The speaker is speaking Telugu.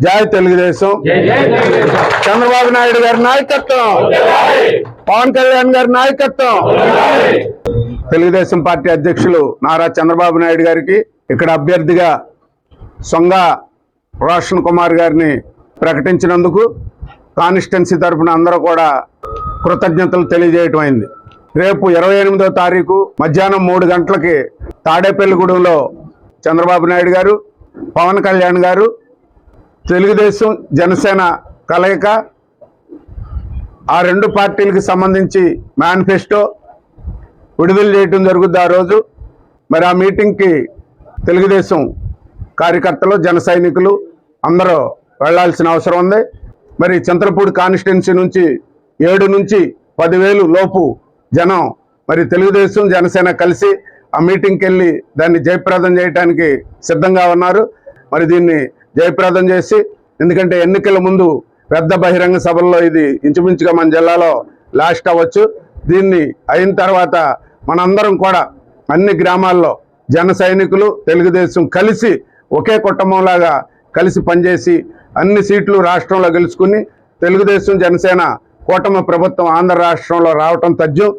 జై తెలుగుదేశం. చంద్రబాబు నాయుడు గారి నాయకత్వం, పవన్ కళ్యాణ్ గారి నాయకత్వం. తెలుగుదేశం పార్టీ అధ్యక్షులు నారా చంద్రబాబు నాయుడు గారికి ఇక్కడ అభ్యర్థిగా సొంగ రోషన్ కుమార్ గారిని ప్రకటించినందుకు కాన్స్టిట్యున్సీ తరఫున అందరూ కూడా కృతజ్ఞతలు తెలియజేయటం అయింది. రేపు 28వ తారీఖు మధ్యాహ్నం 3 గంటలకి తాడేపల్లిగూడెంలో చంద్రబాబు నాయుడు గారు, పవన్ కళ్యాణ్ గారు, తెలుగుదేశం జనసేన కలయిక, ఆ 2 పార్టీలకు సంబంధించి మేనిఫెస్టో విడుదల చేయడం జరుగుద్ది. ఆ రోజు మరి ఆ మీటింగ్కి తెలుగుదేశం కార్యకర్తలు, జన సైనికులు అందరూ వెళ్లాల్సిన అవసరం ఉంది. మరి చింతలపూడి కాన్స్టిట్యున్సీ నుంచి 7 నుంచి 10,000 లోపు జనం మరి తెలుగుదేశం జనసేన కలిసి ఆ మీటింగ్కి వెళ్ళి దాన్ని జయప్రదం చేయడానికి సిద్ధంగా ఉన్నారు. మరి దీన్ని జయప్రదం చేసి, ఎందుకంటే ఎన్నికల ముందు పెద్ద బహిరంగ సభల్లో ఇది ఇంచుమించుగా మన జిల్లాలో లాస్ట్ అవ్వచ్చు. దీన్ని అయిన తర్వాత మనందరం కూడా అన్ని గ్రామాల్లో జన సైనికులు తెలుగుదేశం కలిసి ఒకే కుటుంబంలాగా కలిసి పనిచేసి అన్ని సీట్లు రాష్ట్రంలో గెలుచుకుని తెలుగుదేశం జనసేన కూటమి ప్రభుత్వం ఆంధ్ర రాష్ట్రంలో రావటం తథ్యం.